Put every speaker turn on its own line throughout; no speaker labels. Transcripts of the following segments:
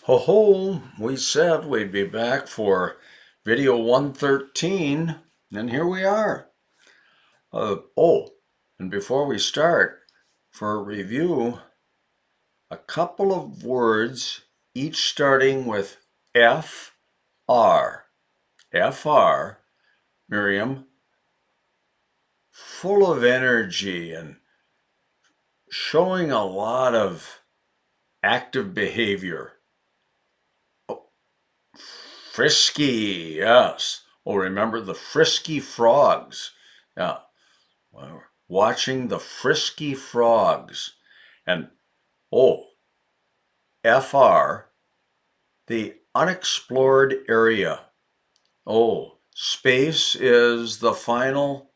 Ho ho, we said we'd be back for video 113, and here we are. And before we start, for a review, a couple of words, each starting with F R. FR, Miriam, full of energy and showing a lot of active behavior. Frisky, yes. Oh, remember the frisky frogs? Yeah, well, watching the frisky frogs. And oh, FR, the unexplored area. Oh, space is the final,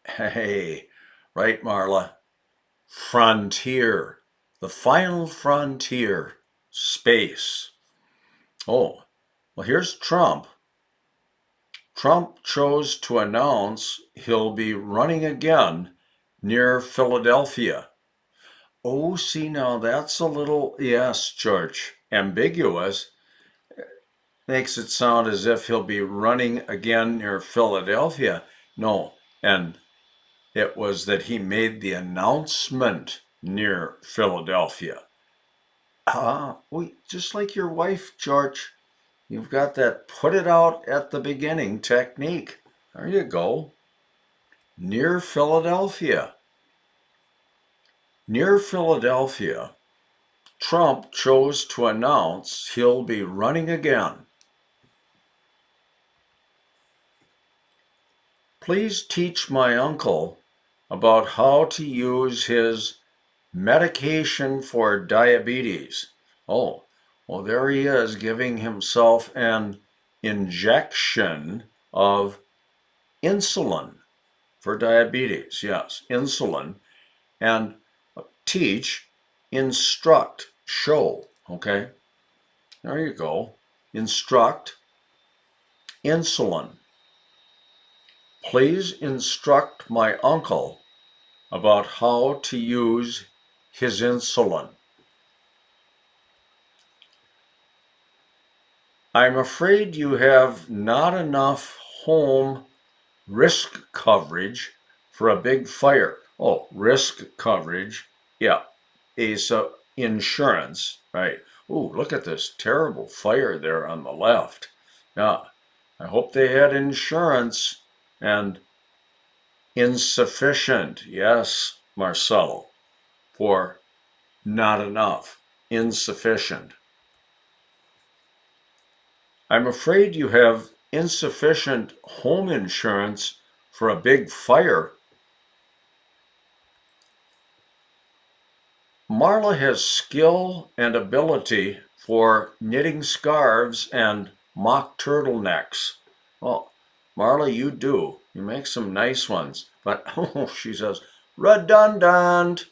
hey, right, Marla? Frontier, the final frontier, space. Oh, well, here's Trump. Trump chose to announce he'll be running again near Philadelphia. Oh, see, now that's a little, yes, George, ambiguous. Makes it sound as if he'll be running again near Philadelphia. No, and it was that he made the announcement near Philadelphia. Just like your wife, George, you've got that put it out at the beginning technique. There you go. Near Philadelphia. Near Philadelphia, Trump chose to announce he'll be running again. Please teach my uncle about how to use his medication for diabetes. Oh, well, there he is giving himself an injection of insulin for diabetes. Yes, insulin. And teach, instruct, show. Okay, there you go. Instruct, insulin. Please instruct my uncle about how to use his insulin. I'm afraid you have not enough home risk coverage for a big fire. Oh, risk coverage. Yeah, ASA insurance, right? Ooh, look at this terrible fire there on the left. Yeah, I hope they had insurance. And insufficient, yes, Marcelo, for not enough, insufficient. I'm afraid you have insufficient home insurance for a big fire. Marla has skill and ability for knitting scarves and mock turtlenecks. Well, Marla, you do. You make some nice ones. But, oh, she says, redundant.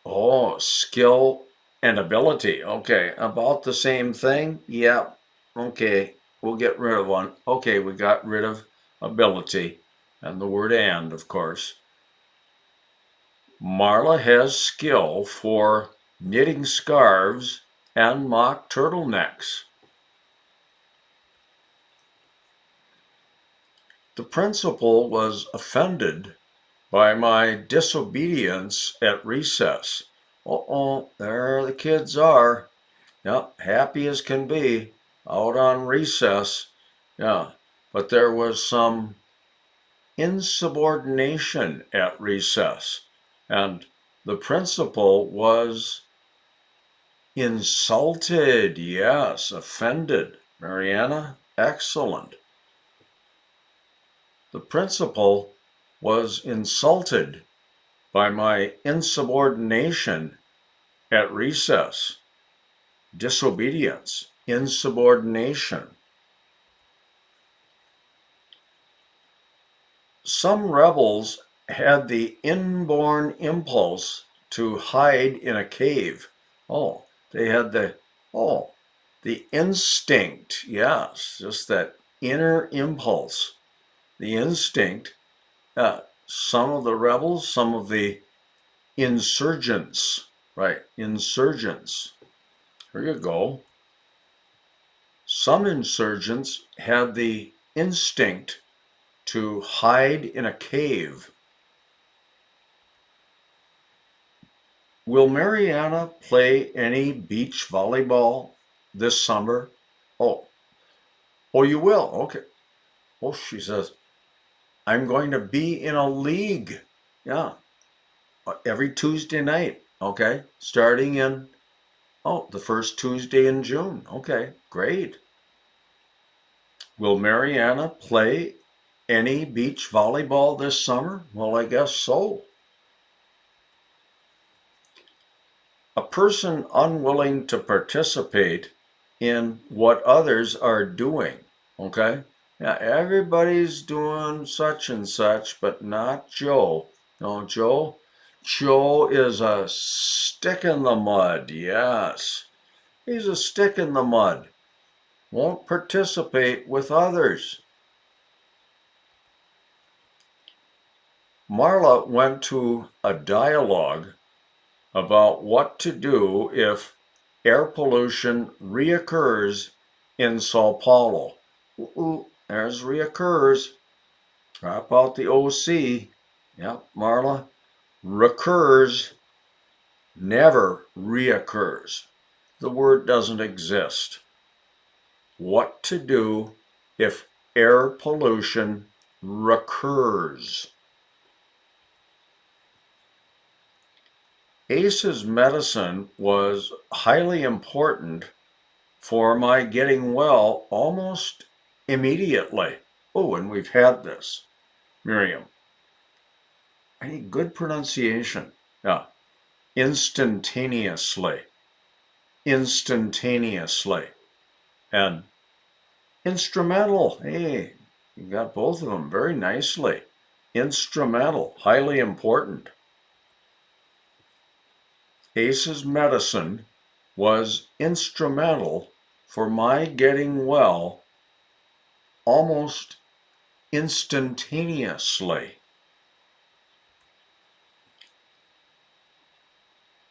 Oh, skill and ability. Okay, about the same thing? Yeah. Okay, we'll get rid of one. Okay, we got rid of ability and the word and, of course. Marla has skill for knitting scarves and mock turtlenecks. The principal was offended by my disobedience at recess. Uh-oh, there the kids are. Yep, happy as can be, out on recess. Yeah, but there was some insubordination at recess, and the principal was insulted. Yes, offended. Mariana, excellent. The principal was insulted by my insubordination at recess. Disobedience, insubordination. Some rebels had the inborn impulse to hide in a cave. Oh, they had the instinct. Yes, just that inner impulse, the instinct. Some of the rebels, some of the insurgents, right? Insurgents Here you go. Some insurgents had the instinct to hide in a cave. Will Mariana play any beach volleyball this summer? Oh, oh, you will? Okay. Oh, she says, I'm going to be in a league. Yeah, every Tuesday night. Okay, starting in, oh, the first Tuesday in June. Okay, great. Will Mariana play any beach volleyball this summer? Well, I guess so. A person unwilling to participate in what others are doing. Okay? Yeah, everybody's doing such and such, but not Joe. No, Joe is a stick in the mud. Yes. He's a stick in the mud. Won't participate with others. Marla went to a dialogue about what to do if air pollution reoccurs in Sao Paulo. There's reoccurs. Drop out the OC. Yep, Marla. Recurs never reoccurs. The word doesn't exist. What to do if air pollution recurs. ACE's medicine was highly important for my getting well almost immediately. Oh, and we've had this. Miriam, I need good pronunciation. Yeah, instantaneously. Instantaneously. And instrumental. Hey, you got both of them very nicely. Instrumental, highly important. ACE's medicine was instrumental for my getting well almost instantaneously.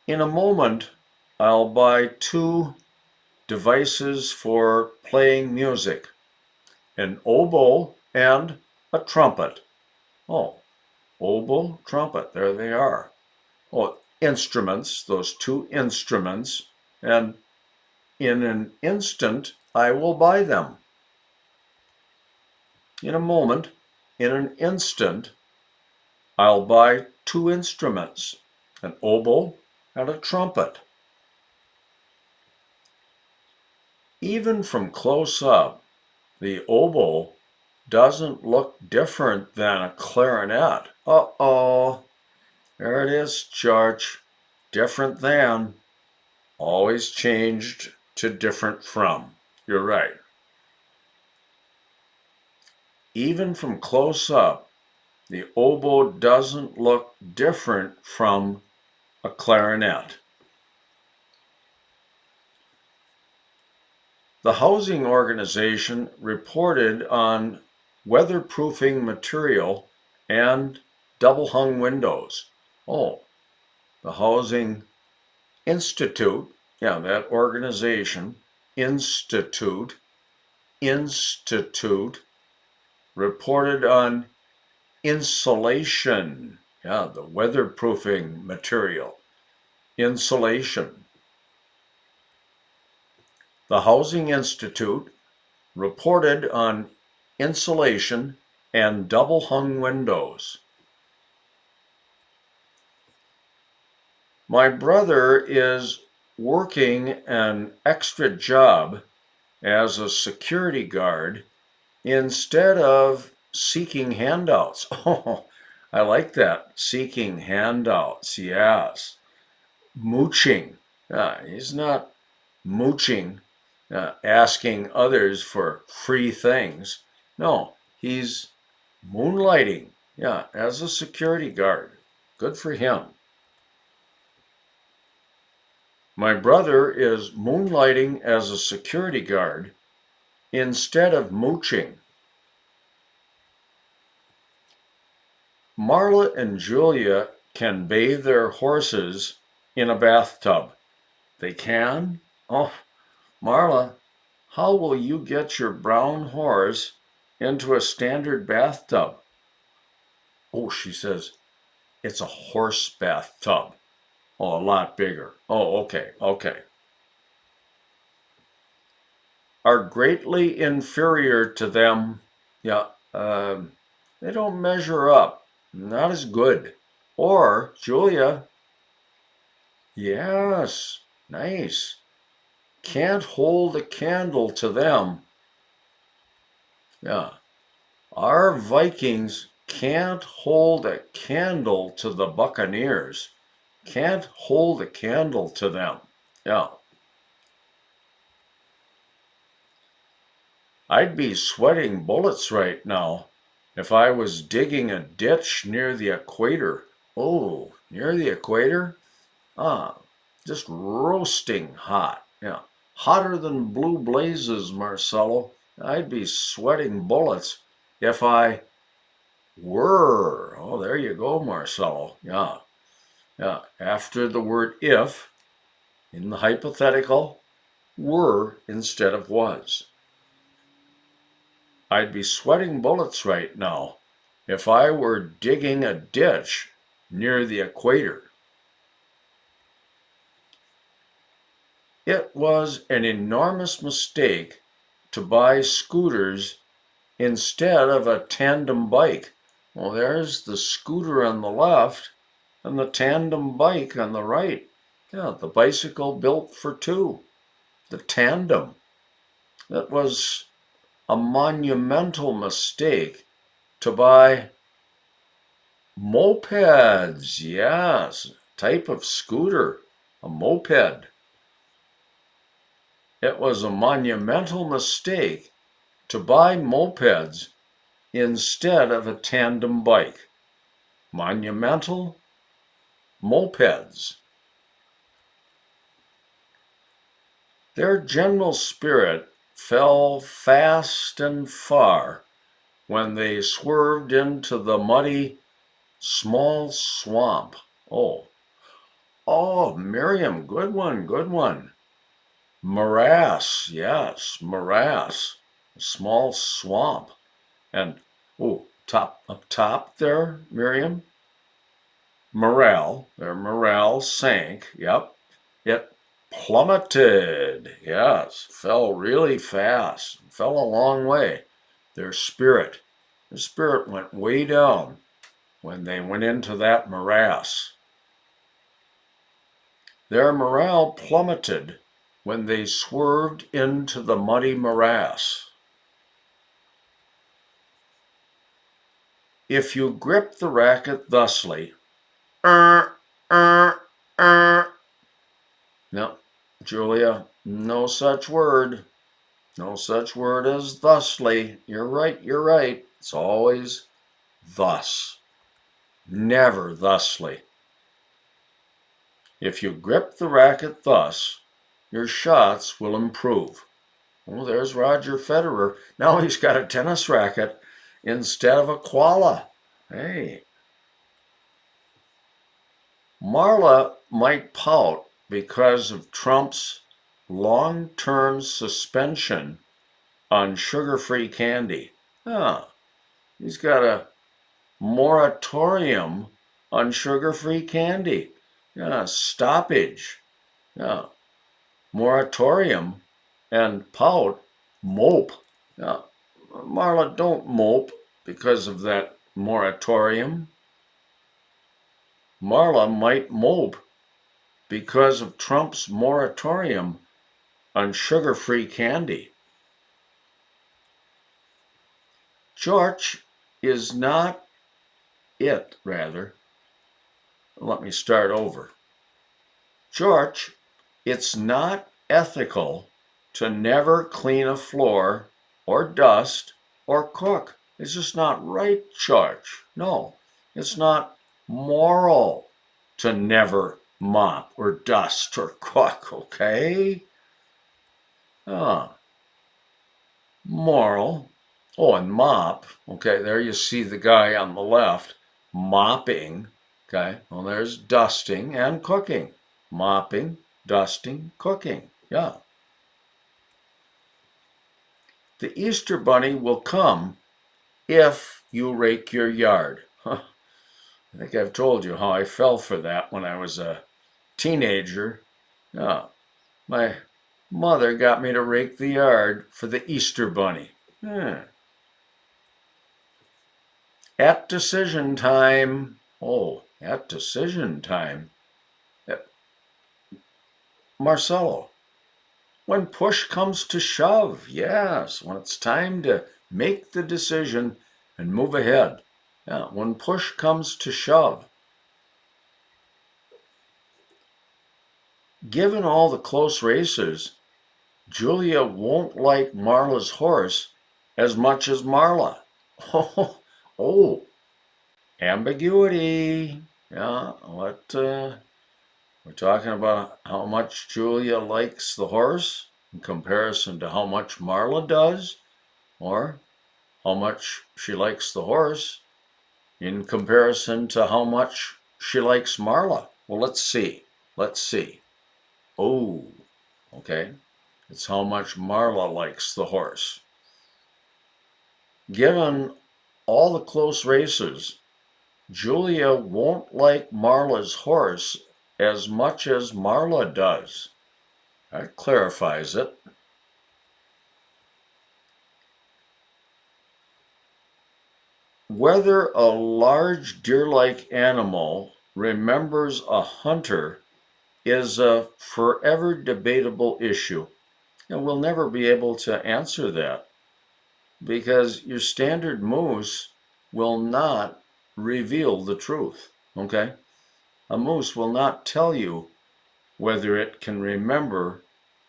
In a moment, I'll buy 2 devices for playing music, an oboe and a trumpet. Oh, oboe, trumpet, there they are. Oh, instruments, those 2 instruments, and in an instant, I will buy them. In a moment, in an instant, I'll buy 2 instruments, an oboe and a trumpet. Even from close up, the oboe doesn't look different than a clarinet. Uh-oh, there it is, George. Different than, always changed to different from. You're right. Even from close up, the oboe doesn't look different from a clarinet. The housing organization reported on weatherproofing material and double hung windows. Oh, the Housing Institute, yeah, that organization, Institute, reported on insulation, yeah, the weatherproofing material, insulation. The Housing Institute reported on insulation and double hung windows. My brother is working an extra job as a security guard instead of seeking handouts. Oh, I like that. Seeking handouts, yes. Mooching. He's not mooching, asking others for free things. No, he's moonlighting, yeah, as a security guard. Good for him. My brother is moonlighting as a security guard instead of mooching. Marla and Julia can bathe their horses in a bathtub. They can? Oh, Marla, how will you get your brown horse into a standard bathtub? Oh, she says, it's a horse bathtub. Oh, a lot bigger. Oh, okay, okay. Are greatly inferior to them. Yeah, they don't measure up. Not as good. Or, Julia, yes, nice. Can't hold a candle to them. Yeah, our Vikings can't hold a candle to the Buccaneers. Can't hold a candle to them. Yeah. I'd be sweating bullets right now if I was digging a ditch near the equator. Oh, near the equator? Ah, just roasting hot. Yeah, hotter than blue blazes, Marcelo. I'd be sweating bullets if I were. Oh, there you go, Marcelo. Yeah, yeah. After the word if in the hypothetical, were instead of was. I'd be sweating bullets right now if I were digging a ditch near the equator. It was an enormous mistake to buy scooters instead of a tandem bike. Well, there's the scooter on the left and the tandem bike on the right. Yeah, the bicycle built for two, the tandem. That was a monumental mistake to buy mopeds. Yes, type of scooter, a moped. It was a monumental mistake to buy mopeds instead of a tandem bike. Monumental mopeds. Their general spirit fell fast and far when they swerved into the muddy small swamp. Oh, oh, Miriam, good one, good one. Morass, yes, morass, a small swamp. And, oh, up top there, Miriam, their morale sank. Yep, it plummeted. Yes, fell really fast, fell a long way. Their spirit went way down when they went into that morass. Their morale plummeted when they swerved into the muddy morass. If you grip the racket thusly, er, er, er. No, Julia, no such word. No such word as thusly. You're right, you're right. It's always thus. Never thusly. If you grip the racket thus, your shots will improve. Oh, there's Roger Federer. Now he's got a tennis racket instead of a koala. Hey. Marla might pout because of Trump's long-term suspension on sugar-free candy. Ah, he's got a moratorium on sugar-free candy. Yeah, stoppage. Yeah, moratorium and pout, mope. Yeah, Marla, don't mope because of that moratorium. Marla might mope because of Trump's moratorium on sugar-free candy. George is not it, rather. Let me start over. George, it's not ethical to never clean a floor or dust or cook. It's just not right, George. No, it's not moral to never mop or dust or cook, okay? Ah, moral. Oh, and mop. Okay, there you see the guy on the left mopping. Okay, well, there's dusting and cooking. Mopping, dusting, cooking. Yeah. The Easter Bunny will come if you rake your yard. Huh. I think I've told you how I fell for that when I was a teenager. Yeah. My mother got me to rake the yard for the Easter Bunny. At decision time. Oh, at decision time. Uh, Marcelo, when push comes to shove, yes, when it's time to make the decision and move ahead. Yeah, when push comes to shove. Given all the close races, Julia won't like Marla's horse as much as Marla. Oh, oh, ambiguity. Yeah, we're talking about how much Julia likes the horse in comparison to how much Marla does, or how much she likes the horse in comparison to how much she likes Marla. Well, let's see. Let's see. Oh, okay. It's how much Marla likes the horse. Given all the close races, Julia won't like Marla's horse as much as Marla does. That clarifies it. Whether a large deer-like animal remembers a hunter is a forever debatable issue. And we'll never be able to answer that because your standard moose will not reveal the truth. Okay? A moose will not tell you whether it can remember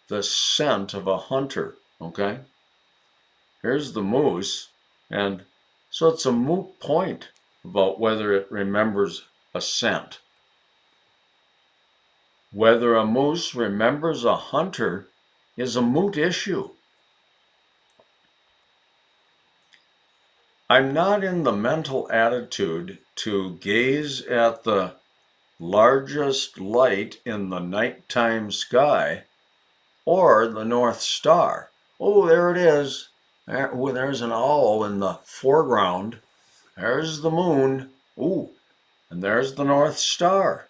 the scent of a hunter. Okay? Here's the moose, and so it's a moot point about whether it remembers a scent. Whether a moose remembers a hunter is a moot issue. I'm not in the mental attitude to gaze at the largest light in the nighttime sky or the North Star. Oh, there it is. There's an owl in the foreground. There's the moon. Ooh, and there's the North Star.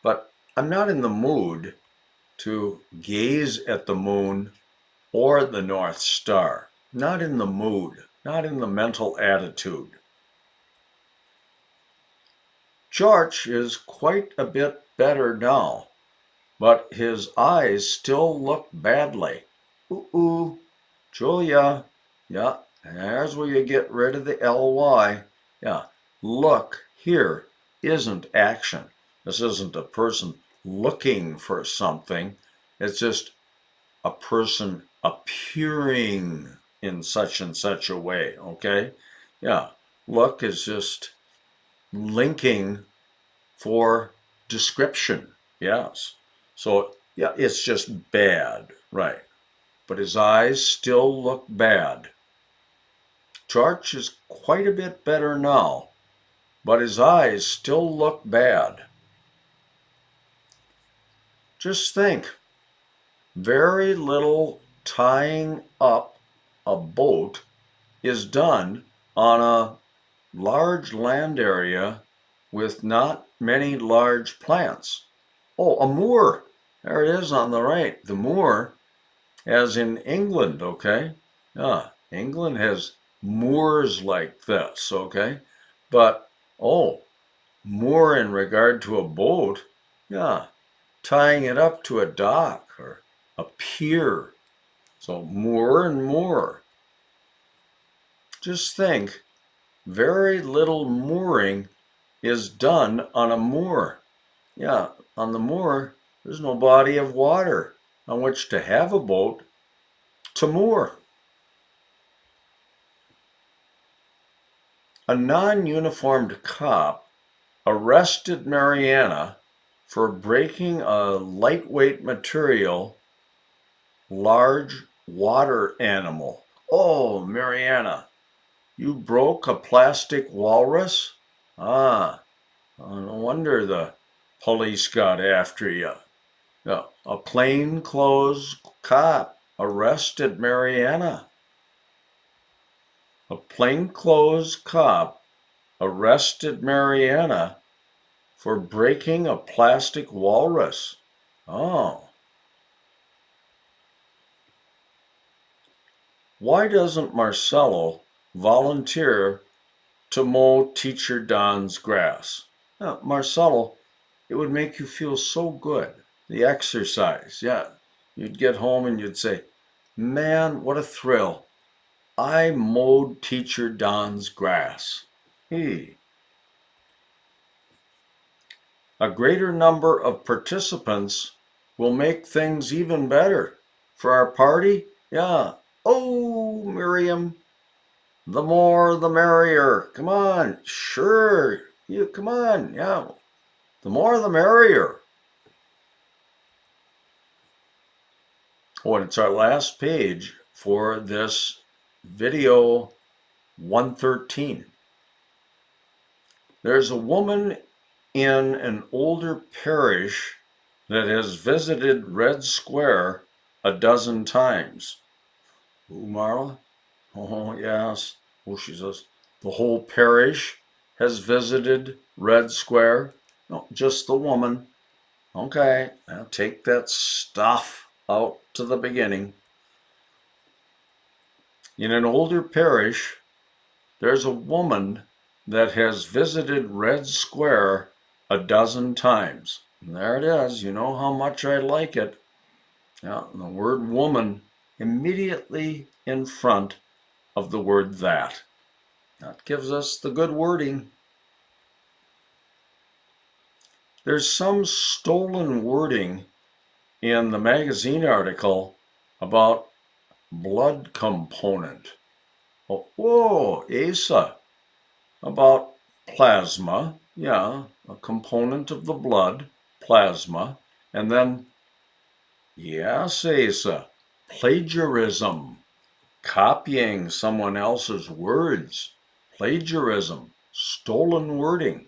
But I'm not in the mood to gaze at the moon or the North Star. Not in the mood, not in the mental attitude. George is quite a bit better now, but his eyes still look badly. Ooh, Julia. Yeah, there's where you get rid of the ly. Yeah, look here isn't action. This isn't a person looking for something. It's just a person appearing in such and such a way, okay? Yeah, look is just linking for description, yes. So, yeah, it's just bad, right? But his eyes still look bad. George is quite a bit better now, but his eyes still look bad. Just think, very little tying up a boat is done on a large land area with not many large plants. Oh, a moor. There it is on the right. The moor, as in England, okay? Yeah, England has moors like this, okay? But, oh, moor in regard to a boat, yeah, tying it up to a dock or a pier. So, moor and moor. Just think, very little mooring is done on a moor. Yeah, on the moor, there's no body of water on which to have a boat to moor. A non-uniformed cop arrested Mariana for breaking a lightweight material, large water animal. Oh, Mariana, you broke a plastic walrus? Ah, no wonder the police got after you. Yeah, a plainclothes cop arrested Mariana. A plainclothes cop arrested Mariana for breaking a plastic walrus. Oh. Why doesn't Marcelo volunteer to mow Teacher Don's grass? Marcelo, it would make you feel so good. The exercise, yeah. You'd get home and you'd say, man, what a thrill. I mowed Teacher Don's grass. Hey, a greater number of participants will make things even better. For our party, yeah. Oh, Miriam, the more the merrier. Come on, sure. You come on, yeah. The more the merrier. Oh, and it's our last page for this video 113. There's a woman in an older parish that has visited Red Square a dozen times. Ooh, Marla? Oh, yes. Oh, she says, the whole parish has visited Red Square? No, just the woman. Okay, now take that stuff out to the beginning. In an older parish, there's a woman that has visited Red Square a dozen times. And there it is. You know how much I like it. Yeah, the word woman immediately in front of the word that. That gives us the good wording. There's some stolen wording in the magazine article about blood component. Oh, whoa, Asa, about plasma, yeah, a component of the blood, plasma, and then, yes, Asa, plagiarism, copying someone else's words, plagiarism, stolen wording.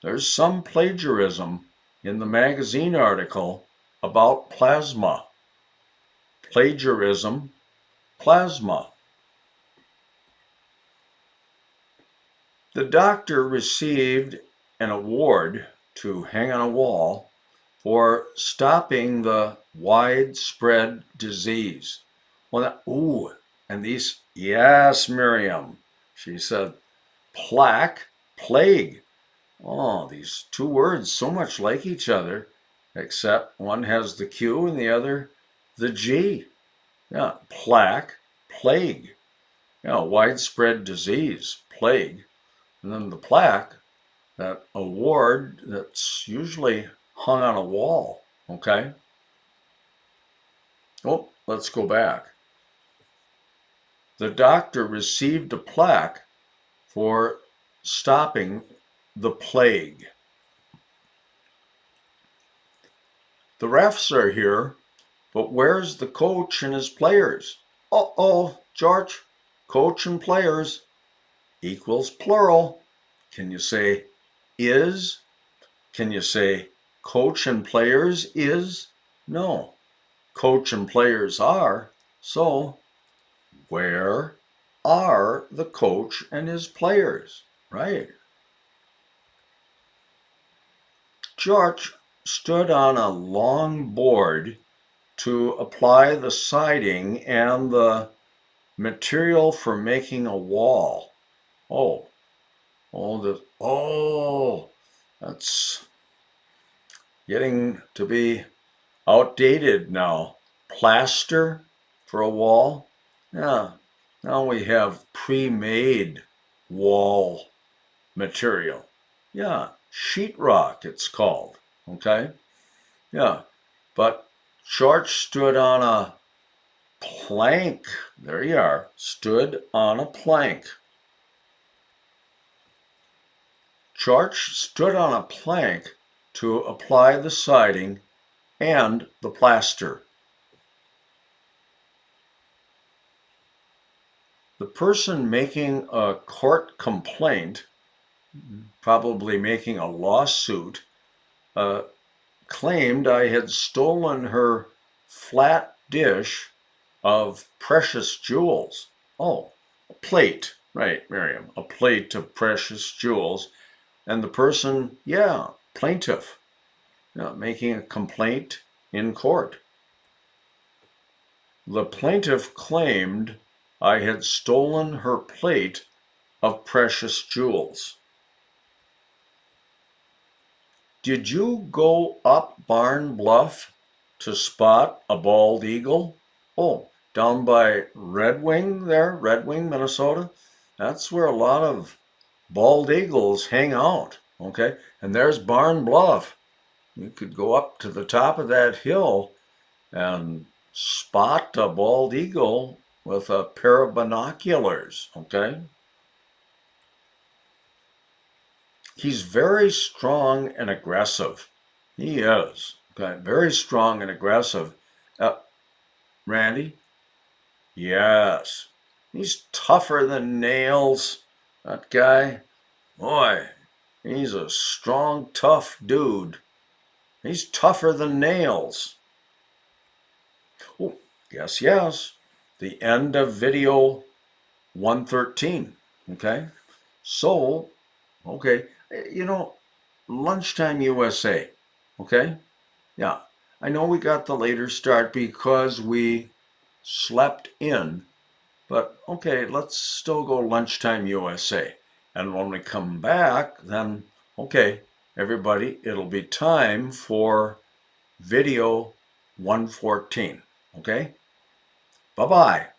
There's some plagiarism in the magazine article about plasma. Plagiarism, plasma. The doctor received an award to hang on a wall for stopping the widespread disease. Well, ooh, and these, yes, Miriam, she said, plague. Oh, these two words so much like each other, except one has the Q and the other the G. Yeah, plague. Yeah, widespread disease, plague. And then the plaque, that award that's usually hung on a wall. Okay? Oh, let's go back. The doctor received a plaque for stopping the plague. The refs are here, but where's the coach and his players? Uh-oh, George, coach and players equals plural. Can you say is? Can you say coach and players is? No. Coach and players are. So where are the coach and his players? Right. George stood on a long board to apply the siding and the material for making a wall. Oh, that's getting to be outdated now. Plaster for a wall? Yeah, now we have pre-made wall material. Yeah, sheetrock it's called. Okay? Yeah, but George stood on a plank. There you are. Stood on a plank. George stood on a plank to apply the siding and the plaster. The person making a court complaint, probably making a lawsuit, claimed I had stolen her flat dish of precious jewels. Oh, a plate, right, Miriam, a plate of precious jewels. And the person, yeah, plaintiff, making a complaint in court. The plaintiff claimed I had stolen her plate of precious jewels. Did you go up Barn Bluff to spot a bald eagle? Oh, down by Red Wing there, Red Wing, Minnesota? That's where a lot of bald eagles hang out, okay? And there's Barn Bluff. You could go up to the top of that hill and spot a bald eagle with a pair of binoculars, okay? He's very strong and aggressive. He is. Okay, very strong and aggressive. Uh, Randy? Yes. He's tougher than nails. That guy, boy, he's a strong, tough dude. He's tougher than nails. Oh, yes, yes. The end of video 113. Okay. So, okay. You know, Lunchtime USA. Okay. Yeah. I know we got the later start because we slept in, but okay, let's still go Lunchtime USA. And when we come back, then, okay, everybody, it'll be time for video 114. Okay? Bye bye.